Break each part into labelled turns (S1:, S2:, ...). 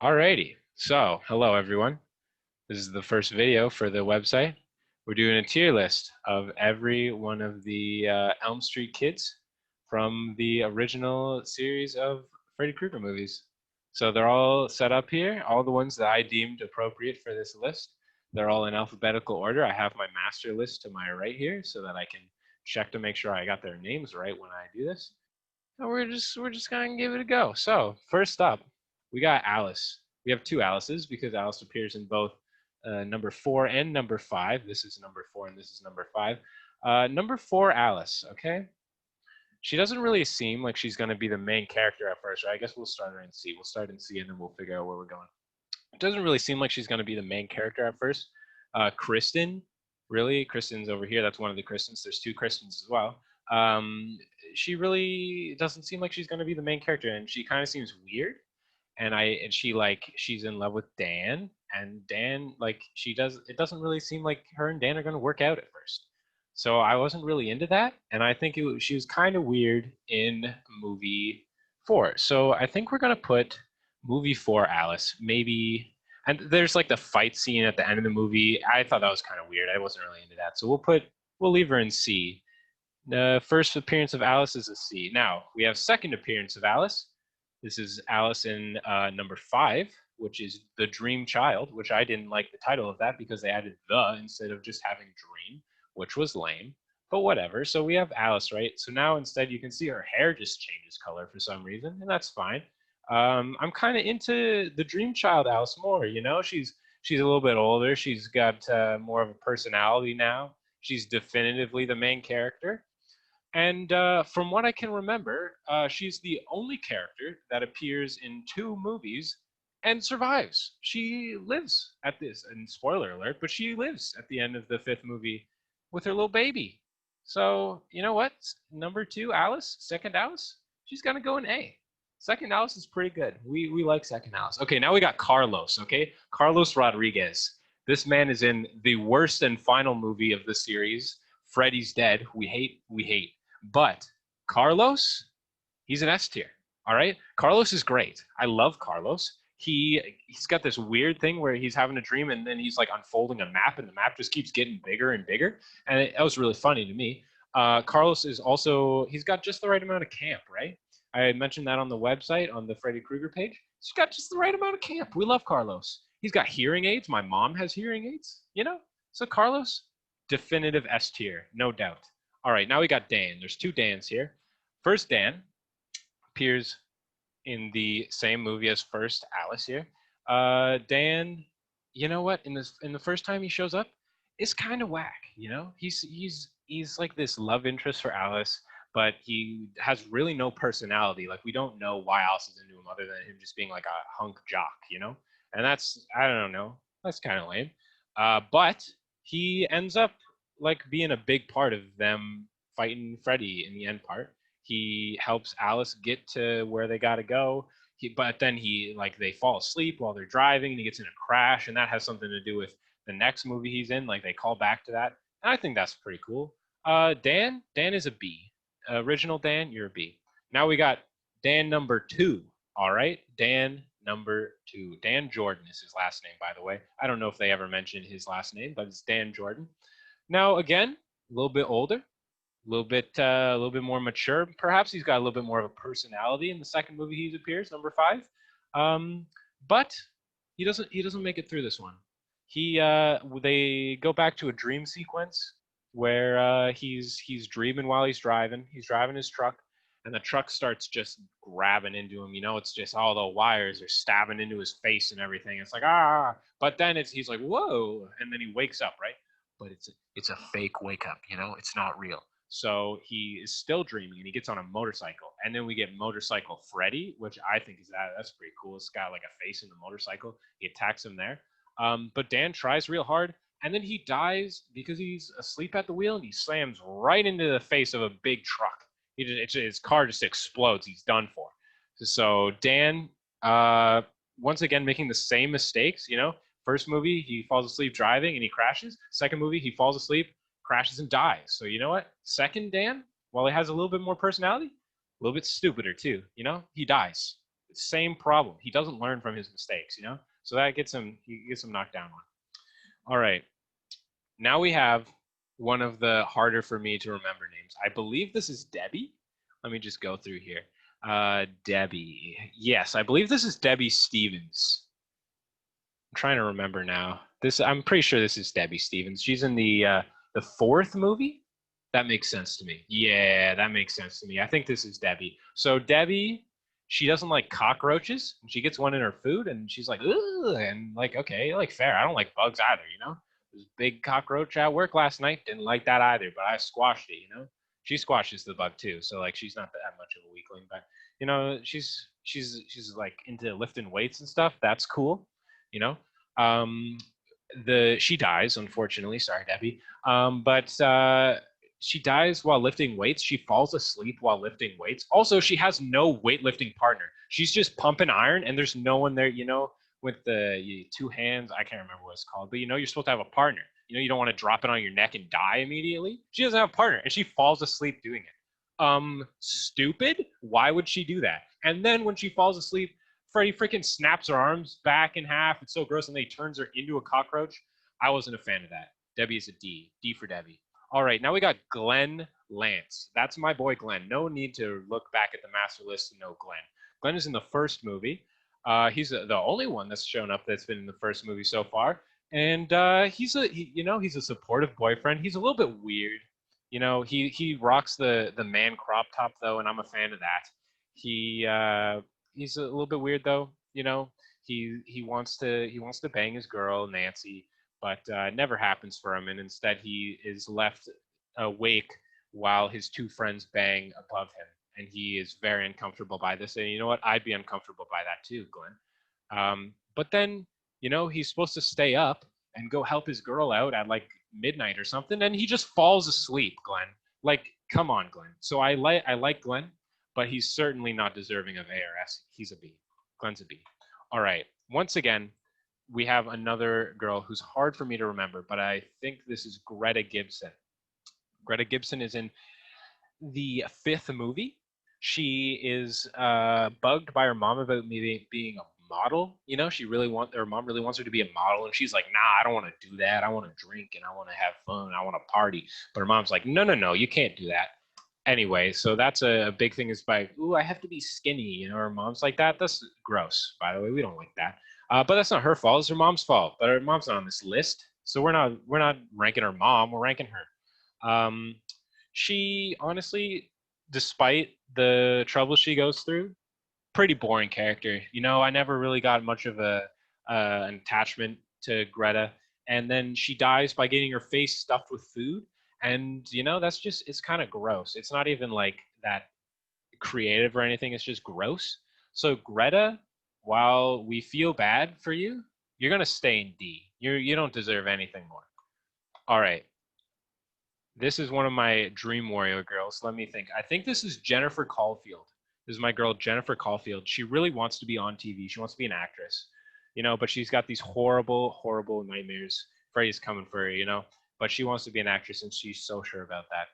S1: Alrighty, so hello everyone. This is the first video for the website. We're doing a tier list of every one of the Elm Street kids from the original series of Freddy Krueger movies. So they're all set up here, all the ones that I deemed appropriate for this list. They're all in alphabetical order. I have my master list to my right here so that I can check to make sure I got their names right when I do this. And we're just gonna give it a go. So first up, we got Alice. We have two Alices because Alice appears in both number 4 and number 5. This is number 4 and this is number 5. Number 4, Alice. Okay, she doesn't really seem like she's gonna be the main character at first, right? I guess we'll start her in C. We'll start in C and then we'll figure out where we're going. It doesn't really seem like she's gonna be the main character at first. Kristen, really, Kristen's over here. That's one of the Kristens. There's two Kristens as well. She really doesn't seem like she's going to be the main character, and she kind of seems weird. And she's in love with Dan, and Dan, like, she does. It doesn't really seem like her and Dan are going to work out at first. So I wasn't really into that, and I think she was kind of weird in movie 4. So I think we're going to put movie 4 Alice, maybe. And there's like the fight scene at the end of the movie. I thought that was kind of weird. I wasn't really into that. So we'll leave her in C. The first appearance of Alice is a C. Now we have second appearance of Alice. This is Alice in number 5, which is The Dream Child, which I didn't like the title of that because they added the instead of just having dream, which was lame. But whatever. So we have Alice, right? So now instead you can see her hair just changes color for some reason, and that's fine. I'm kind of into the Dream Child Alice more. You know, she's a little bit older. She's got more of a personality now. She's definitively the main character. And from what I can remember, she's the only character that appears in 2 movies and survives. She lives at this, and spoiler alert, but she lives at the end of the 5th movie with her little baby. So, you know what? Number 2, Alice, second Alice, she's going to go in A. Second Alice is pretty good. We like second Alice. Okay, now we got Carlos, okay? Carlos Rodriguez. This man is in the worst and final movie of the series, Freddy's Dead. We hate. But Carlos, he's an S tier. All right, Carlos is great. I love Carlos. He's got this weird thing where he's having a dream and then he's like unfolding a map and the map just keeps getting bigger and bigger, and that was really funny to me. Carlos is also, he's got just the right amount of camp, right? I mentioned that on the website on the Freddy Krueger page. He's got just the right amount of camp. We love Carlos. He's got hearing aids. My mom has hearing aids. You know, so Carlos, definitive S tier, no doubt. All right, now we got Dan. There's 2 Dans here. First Dan appears in the same movie as first Alice here. Dan, you know what? In the first time he shows up, it's kind of whack. You know, he's like this love interest for Alice, but he has really no personality. Like, we don't know why Alice is into him other than him just being like a hunk jock. You know, and that's, I don't know. That's kind of lame. But he ends up like being a big part of them fighting Freddy in the end part. He helps Alice get to where they got to go. But then they fall asleep while they're driving and he gets in a crash, and that has something to do with the next movie he's in. Like, they call back to that. And I think that's pretty cool. Dan is a B. Original Dan, you're a B. Now we got Dan number 2. All right, Dan number 2. Dan Jordan is his last name, by the way. I don't know if they ever mentioned his last name, but it's Dan Jordan. Now, again, a little bit older, a little bit more mature. Perhaps he's got a little bit more of a personality in the second movie he appears, number 5. But he doesn't make it through this one. They go back to a dream sequence where he's dreaming while he's driving. He's driving his truck, and the truck starts just grabbing into him. You know, it's just all the wires are stabbing into his face and everything. It's like, ah, but then he's like, whoa, and then he wakes up, right? But it's a fake wake up, you know, it's not real. So he is still dreaming, and he gets on a motorcycle, and then we get Motorcycle Freddy, which I think that's pretty cool. It's got like a face in the motorcycle. He attacks him there, but Dan tries real hard, and then he dies because he's asleep at the wheel, and he slams right into the face of a big truck. His car just explodes. He's done for. So Dan, once again, making the same mistakes. You know, first movie he falls asleep driving and he crashes. Second movie he falls asleep, crashes, and dies. So you know what? Second Dan, while he has a little bit more personality, a little bit stupider too. You know, he dies. Same problem. He doesn't learn from his mistakes, you know? So that gets him, he gets him knocked down one. All right. Now we have one of the harder for me to remember names. I believe this is Debbie. Let me just go through here. Debbie. Yes, I believe this is Debbie Stevens. I'm trying to remember now. I'm pretty sure this is Debbie Stevens. She's in the fourth movie. That makes sense to me. Yeah, that makes sense to me. I think this is Debbie. So Debbie, she doesn't like cockroaches. She gets one in her food, and she's like, ugh, and like, okay, like fair. I don't like bugs either, you know. There's a big cockroach at work last night. Didn't like that either, but I squashed it, you know. She squashes the bug too, so like she's not that much of a weakling, but you know, she's like into lifting weights and stuff. That's cool, you know. Um, she dies, unfortunately. Sorry, Debbie. But she dies while lifting weights. She falls asleep while lifting weights. Also, she has no weightlifting partner. She's just pumping iron, and there's no one there, you know, with the two hands. I can't remember what it's called, but you know, you're supposed to have a partner. You know, you don't want to drop it on your neck and die immediately. She doesn't have a partner, and she falls asleep doing it. Stupid. Why would she do that? And then when she falls asleep, Freddy freaking snaps her arms back in half. It's so gross, and then he turns her into a cockroach. I wasn't a fan of that. Debbie is a D. D for Debbie. All right, now we got Glenn Lance. That's my boy Glenn. No need to look back at the master list to know Glenn. Glenn is in the first movie. He's the only one that's shown up that's been in the first movie so far. And he's a supportive boyfriend. He's a little bit weird. You know, he rocks the man crop top though, and I'm a fan of that. He's a little bit weird though. You know, he wants to bang his girl Nancy, but it never happens for him, and instead he is left awake while his two friends bang above him, and he is very uncomfortable by this. And you know what? I'd be uncomfortable by that too, Glenn. But then, you know, he's supposed to stay up and go help his girl out at like midnight or something, and he just falls asleep, Glenn. Like, come on, Glenn. So I like Glenn, but he's certainly not deserving of A or S. He's a B. Glenn's a B. All right. Once again, we have another girl who's hard for me to remember, but I think this is Greta Gibson. Greta Gibson is in the fifth movie. She is bugged by her mom about me being a model. You know, her mom really wants her to be a model, and she's like, nah, I don't want to do that. I want to drink and I want to have fun. I want to party. But her mom's like, no, you can't do that. Anyway, so that's a big thing is by, ooh, I have to be skinny. You know, her mom's like that. That's gross, by the way. We don't like that. But that's not her fault. It's her mom's fault. But her mom's not on this list, so we're not ranking her mom. We're ranking her. She honestly, despite the trouble she goes through, pretty boring character. You know, I never really got much of an attachment to Greta. And then she dies by getting her face stuffed with food. And, you know, it's kind of gross. It's not even like that creative or anything. It's just gross. So Greta, while we feel bad for you, you're going to stay in D. You don't deserve anything more. All right. This is one of my dream warrior girls. Let me think. I think this is Jennifer Caulfield. This is my girl, Jennifer Caulfield. She really wants to be on TV. She wants to be an actress, you know, but she's got these horrible, horrible nightmares. Freddy's coming for her, you know, but she wants to be an actress, and she's so sure about that.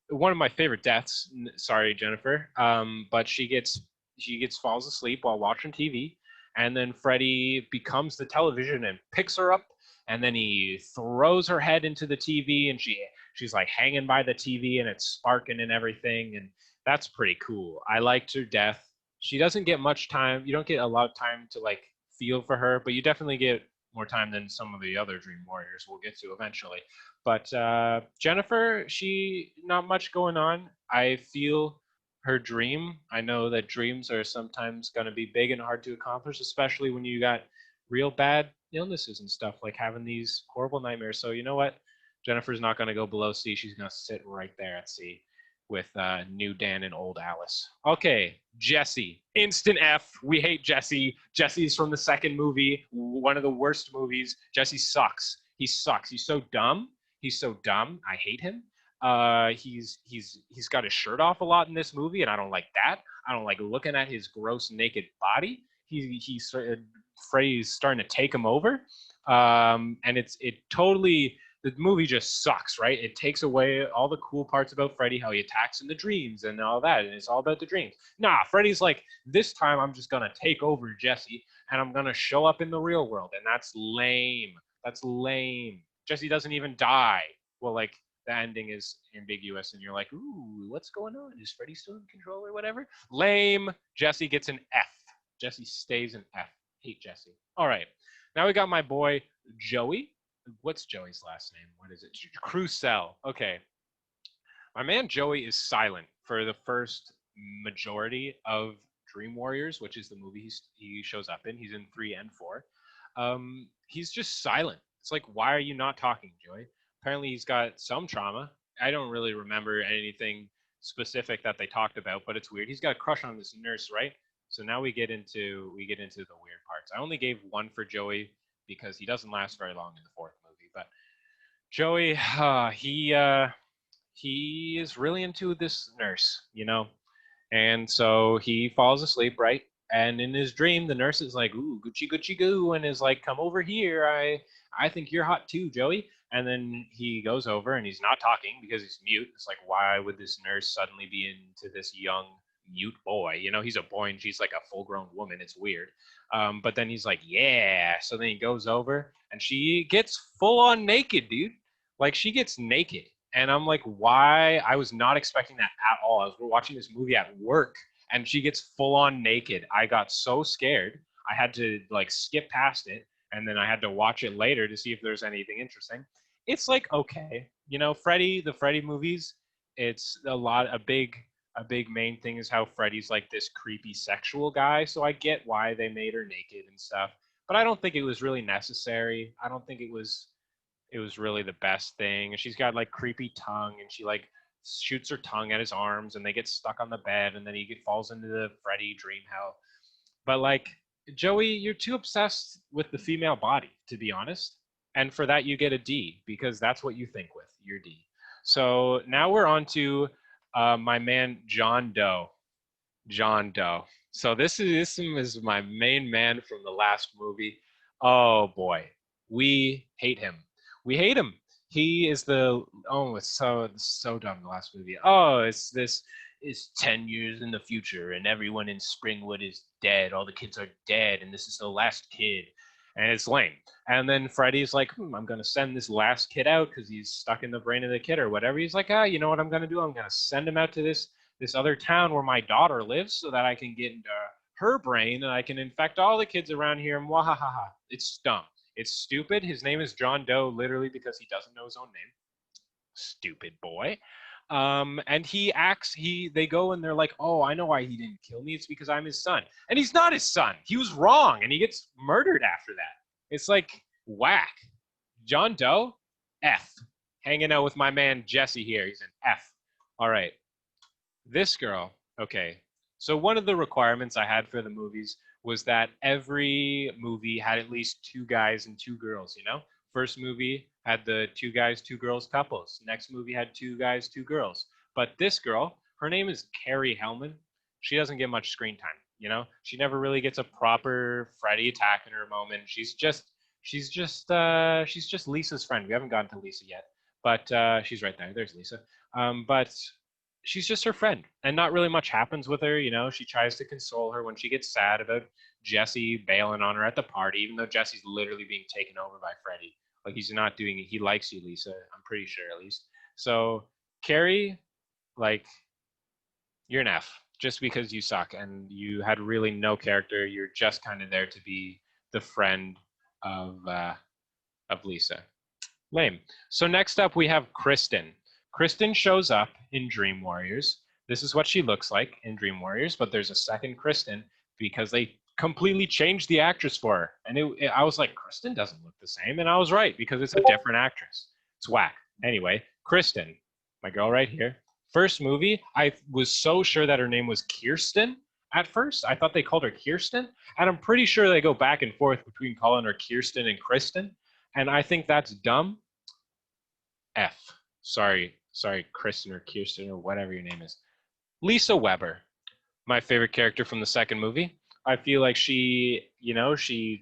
S1: One of my favorite deaths, sorry, Jennifer, but she falls asleep while watching TV, and then Freddy becomes the television and picks her up, and then he throws her head into the TV, and she's like hanging by the TV, and it's sparking and everything, and that's pretty cool. I liked her death. She doesn't get much time. You don't get a lot of time to like feel for her, but you definitely get more time than some of the other Dream Warriors we'll get to eventually. But Jennifer, she not much going on. I feel her dream. I know that dreams are sometimes going to be big and hard to accomplish, especially when you got real bad illnesses and stuff, like having these horrible nightmares. So you know what? Jennifer's not going to go below C. She's going to sit right there at C with new Dan and old Alice. Okay, Jesse. Instant F. We hate Jesse. Jesse's from the second movie, one of the worst movies. Jesse sucks. He sucks. He's so dumb. He's so dumb. I hate him. He's got his shirt off a lot in this movie, and I don't like that. I don't like looking at his gross naked body. Freddy's starting to take him over, and it totally the movie just sucks, right? It takes away all the cool parts about Freddy, how he attacks in the dreams and all that, and it's all about the dreams. Nah, Freddy's like, this time I'm just gonna take over Jesse and I'm gonna show up in the real world, and that's lame. That's lame. Jesse doesn't even die. Well, like the ending is ambiguous, and you're like, ooh, what's going on? Is Freddy still in control or whatever? Lame. Jesse gets an F. Jesse stays an F. Hate Jesse. All right. Now we got my boy Joey. What's Joey's last name? What is it? Crucell. Okay. My man Joey is silent for the first majority of Dream Warriors, which is the movie he shows up in. He's in 3 and 4. He's just silent. It's like, why are you not talking, Joey? Apparently he's got some trauma. I don't really remember anything specific that they talked about, but it's weird. He's got a crush on this nurse, right? So now we get into the weird parts. I only gave 1 for Joey because he doesn't last very long in the 4th movie. But Joey, he is really into this nurse, you know, and so he falls asleep, right? And in his dream, the nurse is like, "Ooh, Gucci Gucci goo," and is like, "Come over here. I think you're hot too, Joey." And then he goes over and he's not talking because he's mute. It's like, why would this nurse suddenly be into this young mute boy? You know, he's a boy and she's like a full-grown woman. It's weird. But then he's like, yeah. So then he goes over and she gets full-on naked, dude. Like, she gets naked. And I'm like, why? I was not expecting that at all. I was watching this movie at work and she gets full-on naked. I got so scared. I had to like skip past it. And then I had to watch it later to see if there's anything interesting. It's like, okay, you know, the Freddy movies, it's a big main thing is how Freddy's like this creepy sexual guy. So I get why they made her naked and stuff, but I don't think it was really necessary. I don't think it was really the best thing. And she's got like creepy tongue and she like shoots her tongue at his arms and they get stuck on the bed and then falls into the Freddy dream hell. But like, Joey, you're too obsessed with the female body, to be honest. And for that, you get a D because that's what you think with. You're D. So now we're on to my man, John Doe. John Doe. So this is my main man from the last movie. Oh boy, we hate him. We hate him. He is it's so dumb, the last movie. Oh, it's 10 years in the future and everyone in Springwood is dead. All the kids are dead and this is the last kid. And it's lame. And then Freddy's like, I'm going to send this last kid out because he's stuck in the brain of the kid or whatever. He's like, you know what I'm going to do? I'm going to send him out to this other town where my daughter lives so that I can get into her brain and I can infect all the kids around here. And wahahaha. It's dumb. It's stupid. His name is John Doe literally because he doesn't know his own name. Stupid boy. And they go and they're like, oh, I know why he didn't kill me. It's because I'm his son. And he's not his son. He was wrong. And he gets murdered after that. It's like, whack. John Doe, F. Hanging out with my man Jesse here. He's an F. All right. This girl, okay. So one of the requirements I had for the movies was that every movie had at least 2 guys and 2 girls, you know? First movie had the 2 guys, 2 girls couples. Next movie had 2 guys, 2 girls. But this girl, her name is Carrie Hellman. She doesn't get much screen time, you know? She never really gets a proper Freddy attack in her moment. She's just Lisa's friend. We haven't gotten to Lisa yet, but she's right there. There's Lisa. But she's just her friend, and not really much happens with her. You know, she tries to console her when she gets sad about Jesse bailing on her at the party, even though Jesse's literally being taken over by Freddy. Like, he's not doing it. He likes you, Lisa. I'm pretty sure, at least. So, Carrie, like, you're an F just because you suck and you had really no character. You're just kind of there to be the friend of Lisa. Lame. So next up, we have Kristen. Kristen shows up in Dream Warriors. This is what she looks like in Dream Warriors, but there's a second Kristen because they completely changed the actress for her. And I was like, Kristen doesn't look the same. And I was right because it's a different actress. It's whack. Anyway, Kristen, my girl right here. First movie, I was so sure that her name was Kirsten at first. I thought they called her Kirsten. And I'm pretty sure they go back and forth between calling her Kirsten and Kristen. And I think that's dumb. F. Sorry, Kristen or Kirsten or whatever your name is. Lisa Weber, my favorite character from the second movie. I feel like she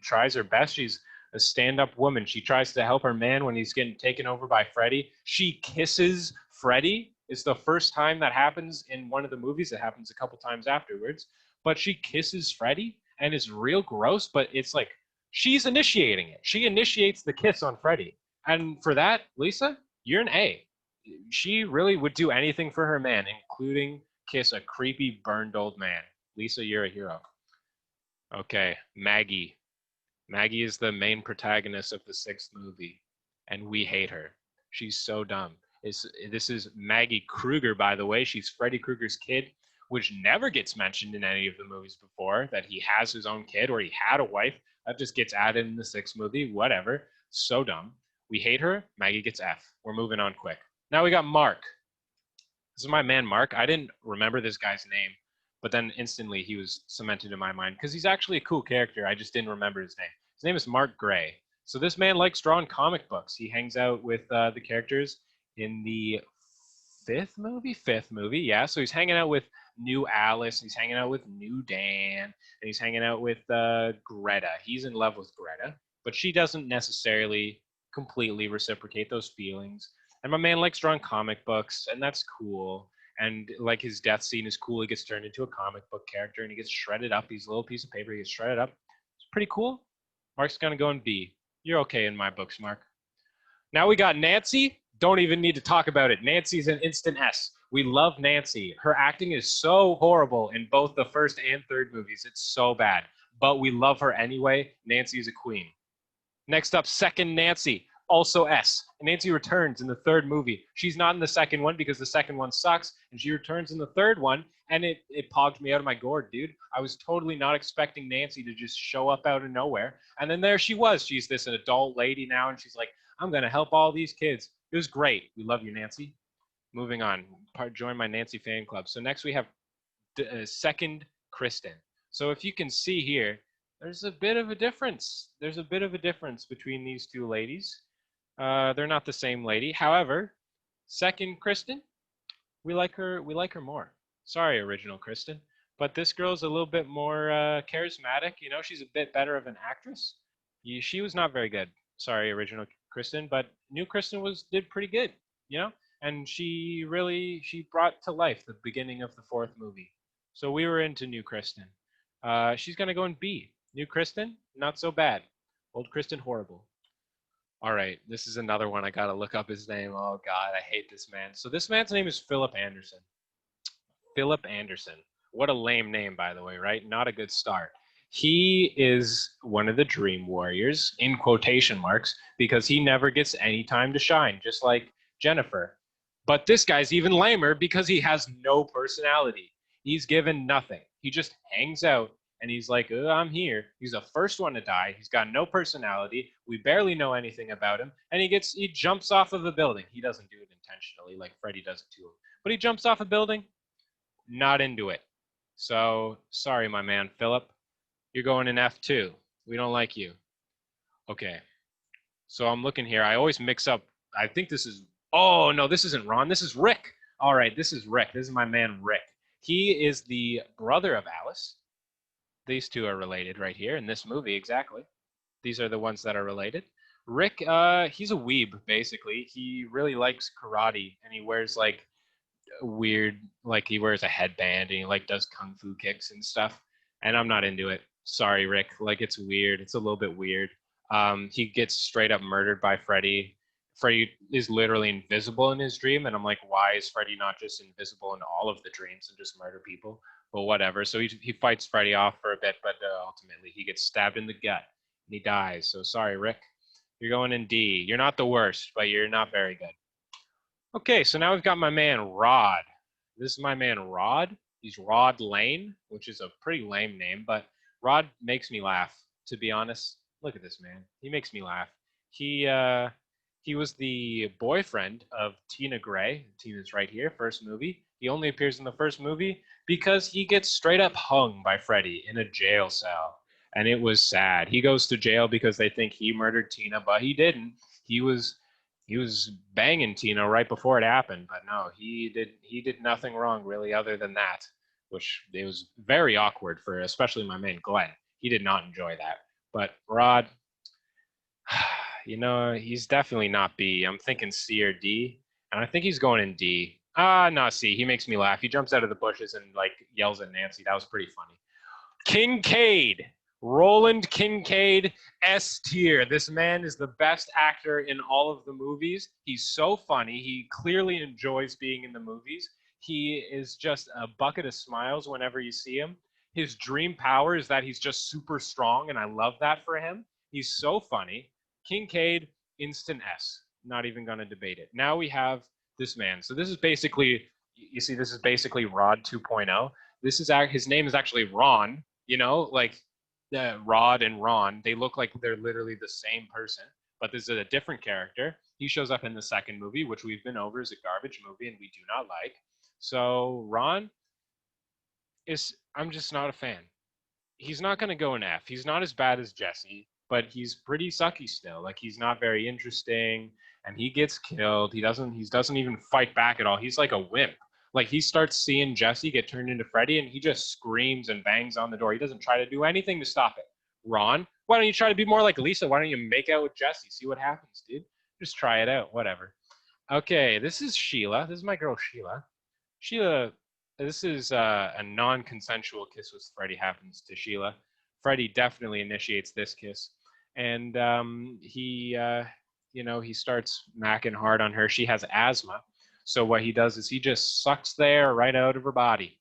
S1: tries her best. She's a stand-up woman. She tries to help her man when he's getting taken over by Freddy. She kisses Freddy. It's the first time that happens in one of the movies. It happens a couple times afterwards. But she kisses Freddy, and it's real gross, but it's like she's initiating it. She initiates the kiss on Freddy. And for that, Lisa, you're an A. She really would do anything for her man, including kiss a creepy, burned old man. Lisa, you're a hero. Okay, Maggie. Maggie is the main protagonist of the 6th movie, and we hate her. She's so dumb. This is Maggie Krueger, by the way. She's Freddy Krueger's kid, which never gets mentioned in any of the movies before, that he has his own kid or he had a wife. That just gets added in the 6th movie, whatever. So dumb. We hate her. Maggie gets F. We're moving on quick. Now we got Mark. This is my man, Mark. I didn't remember this guy's name, but then instantly he was cemented in my mind because he's actually a cool character. I just didn't remember his name. His name is Mark Gray. So this man likes drawing comic books. He hangs out with the characters in the 5th movie, yeah. So he's hanging out with new Alice, he's hanging out with new Dan, and he's hanging out with Greta. He's in love with Greta, but she doesn't necessarily completely reciprocate those feelings. And my man likes drawing comic books, and that's cool. And like his death scene is cool. He gets turned into a comic book character, and he gets shredded up. He's a little piece of paper. He gets shredded up. It's pretty cool. Mark's gonna go in B. You're okay in my books, Mark. Now we got Nancy. Don't even need to talk about it. Nancy's an instant S. We love Nancy. Her acting is so horrible in both the 1st and 3rd movies. It's so bad. But we love her anyway. Nancy is a queen. Next up, 2nd Nancy. Also S. Nancy returns in the 3rd movie. She's not in the 2nd one because the 2nd one sucks, and she returns in the 3rd one, and it pogged me out of my gourd, dude. I was totally not expecting Nancy to just show up out of nowhere, and then there she was. She's this adult lady now, and she's like, I'm going to help all these kids. It was great. We love you, Nancy. Moving on. Join my Nancy fan club. So next we have 2nd Kristen. So if you can see here, there's a bit of a difference. There's a bit of a difference between these two ladies. They're not the same lady. However, 2nd Kristen, we like her more. Sorry, original Kristen, but this girl's a little bit more charismatic. You know, she's a bit better of an actress. She was not very good. Sorry, original Kristen, but new Kristen did pretty good. You know, and she brought to life the beginning of the 4th movie. So we were into new Kristen. She's gonna go in B. New Kristen, not so bad. Old Kristen, horrible. All right, this is another one. I gotta look up his name. Oh God, I hate this man. So this man's name is Philip Anderson. Philip Anderson. What a lame name, by the way, right? Not a good start. He is one of the Dream Warriors, in quotation marks, because he never gets any time to shine, just like Jennifer. But this guy's even lamer because he has no personality. He's given nothing. He just hangs out and he's like, oh, I'm here. He's the first one to die. He's got no personality. We barely know anything about him. And he jumps off of a building. He doesn't do it intentionally like Freddy does it to him. But he jumps off a building. Not into it. So, sorry, my man, Philip. You're going in F2. We don't like you. Okay. So I'm looking here. I always mix up. I think this is, oh, no, this isn't Ron. This is Rick. All right, this is Rick. This is my man, Rick. He is the brother of Alice. These two are related right here in this movie, exactly. These are the ones that are related. Rick, he's a weeb, basically. He really likes karate, and he wears, like, weird, like, he wears a headband, and he, like, does kung fu kicks and stuff. And I'm not into it. Sorry, Rick. Like, it's weird. It's a little bit weird. He gets straight up murdered by Freddy. Freddy is literally invisible in his dream, and I'm like, why is Freddy not just invisible in all of the dreams and just murder people? But whatever. So he fights Freddy off for a bit, but ultimately he gets stabbed in the gut and he dies. So sorry, Rick. You're going in D. You're not the worst, but you're not very good. Okay, so now we've got my man Rod. This is my man Rod. He's Rod Lane, which is a pretty lame name, but Rod makes me laugh, to be honest. Look at this man. He makes me laugh. He was the boyfriend of Tina Gray. Tina's right here, first movie. He only appears in the first movie because he gets straight up hung by Freddy in a jail cell. And it was sad. He goes to jail because they think he murdered Tina, but he didn't. He was banging Tina right before it happened, but no, he did nothing wrong really other than that, which it was very awkward for especially my man Glenn. He did not enjoy that. But Rod, You know, he's definitely not B. I'm thinking C or D, and I think he's going in D. Ah, not C. He makes me laugh. He jumps out of the bushes and like yells at Nancy. That was pretty funny. Kincaid. Roland Kincaid, S tier. This man is the best actor in all of the movies. He's so funny. He clearly enjoys being in the movies. He is just a bucket of smiles whenever you see him. His dream power is that he's just super strong, and I love that for him. He's so funny. Kincaid, instant S. Not even going to debate it. Now we have this man. So this is basically, you see, this is basically Rod 2.0. This is his name is actually Ron. You know, like Rod and Ron, they look like they're literally the same person, but this is a different character. He shows up in the second movie, which we've been over is a garbage movie and we do not like. So Ron I'm just not a fan. He's not going to go in F. He's not as bad as Jesse, but he's pretty sucky still. Like he's not very interesting and he gets killed. He doesn't even fight back at all. He's like a wimp. Like he starts seeing Jesse get turned into Freddy and he just screams and bangs on the door. He doesn't try to do anything to stop it. Ron, why don't you try to be more like Lisa? Why don't you make out with Jesse? See what happens, dude. Just try it out. Whatever. Okay, this is Sheila. This is my girl Sheila. Sheila, this is a non-consensual kiss with Freddy happens to Sheila. Freddy definitely initiates this kiss. And he starts macking hard on her. She has asthma. So what he does is he just sucks the air right out of her body.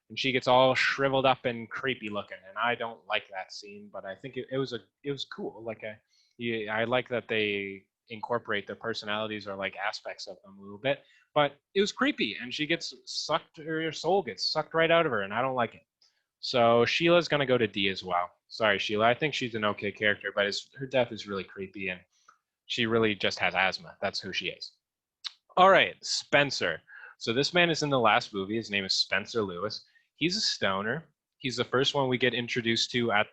S1: And she gets all shriveled up and creepy looking. And I don't like that scene, but I think it was cool. Like I like that they incorporate the personalities or like aspects of them a little bit. But it was creepy, and she gets sucked, or her soul gets sucked right out of her, and I don't like it. So Sheila's gonna go to D as well. Sorry, Sheila. I think she's an okay character, but her death is really creepy, and she really just has asthma. That's who she is. All right, Spencer. So this man is in the last movie. His name is Spencer Lewis. He's a stoner. He's the first one we get introduced to at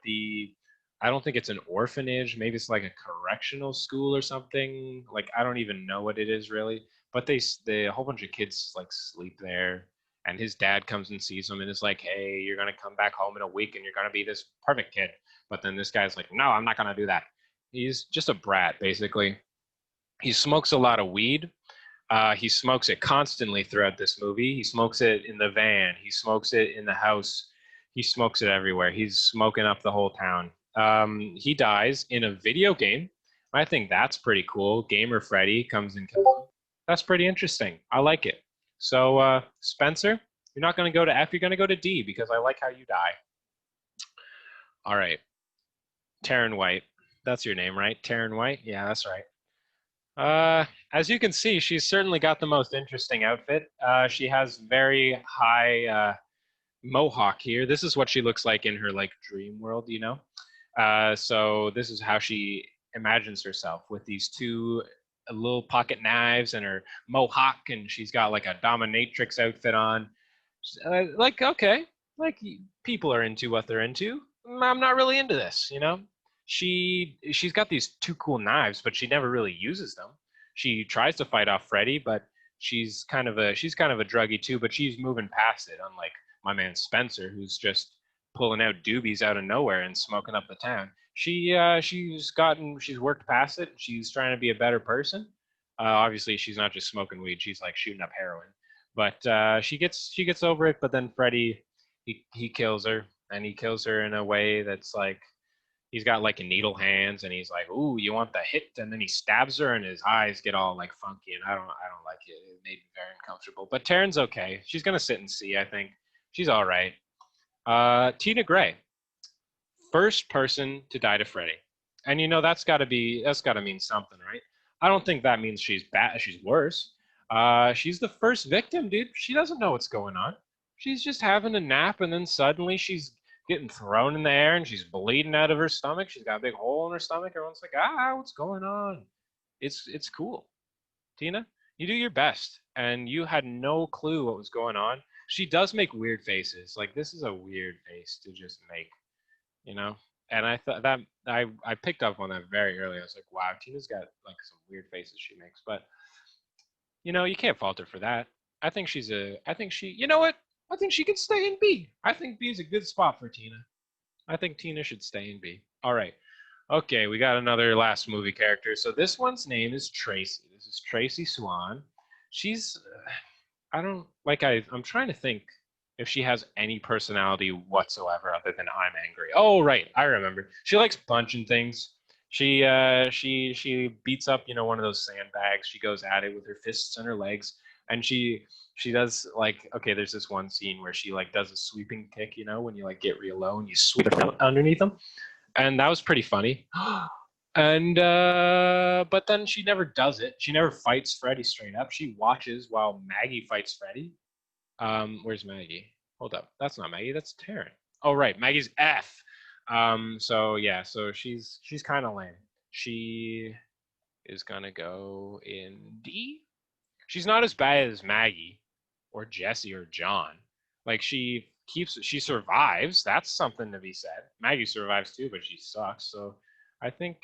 S1: I don't think it's an orphanage. Maybe it's like a correctional school or something. Like I don't even know what it is really. But a whole bunch of kids like sleep there, and his dad comes and sees him and is like, "Hey, you're gonna come back home in a week and you're gonna be this perfect kid." But then this guy's like, "No, I'm not gonna do that." He's just a brat basically. He smokes a lot of weed. He smokes it constantly throughout this movie. He smokes it in the van. He smokes it in the house. He smokes it everywhere. He's smoking up the whole town. He dies in a video game. I think that's pretty cool. Gamer Freddy comes and kills him. That's pretty interesting. I like it. So, Spencer, you're not going to go to F. You're going to go to D because I like how you die. All right. Taryn White. That's your name, right? Taryn White? Yeah, that's right. As you can see, she's certainly got the most interesting outfit. She has very high mohawk here. This is what she looks like in her like dream world, you know? So this is how she imagines herself with these two little pocket knives and her mohawk, and she's got like a dominatrix outfit on. Like, okay, like people are into what they're into. I'm not really into this, you know? She's got these two cool knives, but she never really uses them. She tries to fight off Freddy, but she's kind of a druggie too, but she's moving past it, unlike my man Spencer, who's just pulling out doobies out of nowhere and smoking up the town. She's worked past it. She's trying to be a better person. Obviously, she's not just smoking weed. She's like shooting up heroin. But she gets over it. But then Freddy, he kills her, and he kills her in a way that's like he's got like a needle hands, and he's like, "Ooh, you want the hit?" And then he stabs her, and his eyes get all like funky, and I don't like it. It made me very uncomfortable. But Taryn's okay. She's gonna sit and see. I think she's all right. Tina Gray, first person to die to Freddy, and you know that's got to mean something, right? I don't think that means she's bad. She's worse. She's the first victim, dude. She doesn't know what's going on. She's just having a nap, and then suddenly she's getting thrown in the air, and she's bleeding out of her stomach. She's got a big hole in her stomach. Everyone's like, what's going on? It's cool. Tina, you do your best, and you had no clue what was going on. She does make weird faces. Like this is a weird face to just make, you know. And I thought that I picked up on that very early. I was like, wow, Tina's got like some weird faces she makes, but you know, you can't fault her for that. I think you know what? I think she could stay in B. I think B is a good spot for Tina. I think Tina should stay in B. All right. Okay, we got another last movie character. So this one's name is Tracy. This is Tracy Swan. She's, I don't, like, I'm trying to think if she has any personality whatsoever other than I'm angry. Oh, right, I remember. She likes punching things. She beats up, one of those sandbags. She goes at it with her fists and her legs, and she does like, okay, there's this one scene where she like does a sweeping kick, when you like get real low and you sweep underneath them, and that was pretty funny. And but then she never does it. She never fights Freddy straight up. She watches while Maggie fights Freddy. Where's Maggie? Hold up, that's not Maggie. That's Taryn. Oh right, Maggie's F. So yeah, so she's kind of lame. She is gonna go in D. She's not as bad as Maggie or Jesse or John. Like she survives. That's something to be said. Maggie survives too, but she sucks. So I think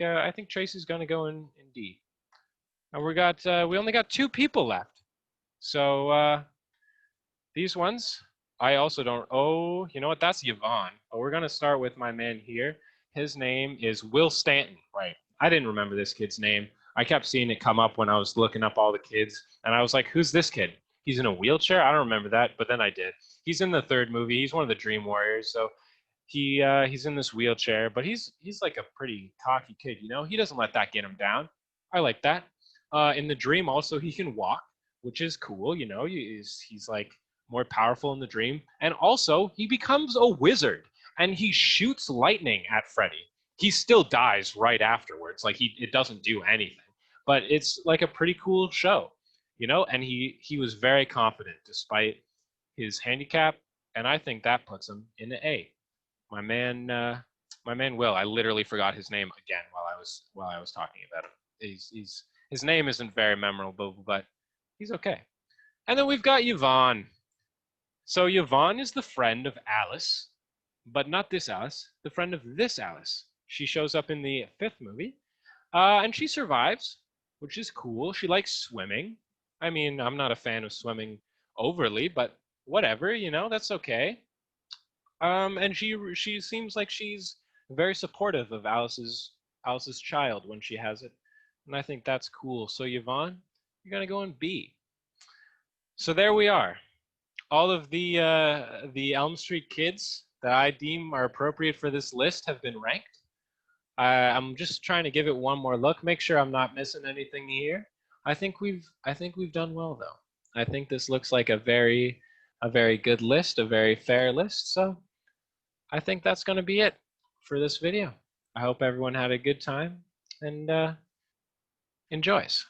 S1: Tracy's gonna go in D. And we only got 2 people left. So these ones I also don't. Oh, you know what? That's Yvonne. But we're gonna start with my man here. His name is Will Stanton. Right. I didn't remember this kid's name. I kept seeing it come up when I was looking up all the kids, and I was like, "Who's this kid? He's in a wheelchair? I don't remember that." But then I did. He's in the 3rd movie. He's one of the Dream Warriors. So he's in this wheelchair, but he's like a pretty cocky kid. He doesn't let that get him down. I like that. In the Dream, also he can walk, which is cool. He's like more powerful in the Dream, and also he becomes a wizard and he shoots lightning at Freddy. He still dies right afterwards. Like it doesn't do anything, but it's like a pretty cool show, And he was very confident despite his handicap, and I think that puts him in the A. My man Will. I literally forgot his name again while I was talking about him. His name isn't very memorable, but he's okay. And then we've got Yvonne. So Yvonne is the friend of Alice, but not this Alice, the friend of this Alice. She shows up in the 5th movie, and she survives, which is cool. She likes swimming. I mean, I'm not a fan of swimming overly, but whatever, that's okay. And she seems like she's very supportive of Alice's child when she has it, and I think that's cool. So Yvonne, you're gonna go in B. So there we are. All of the Elm Street kids that I deem are appropriate for this list have been ranked. I'm just trying to give it one more look, make sure I'm not missing anything here. I think we've done well though. I think this looks like a very good list, a very fair list. So I think that's going to be it for this video. I hope everyone had a good time and enjoys.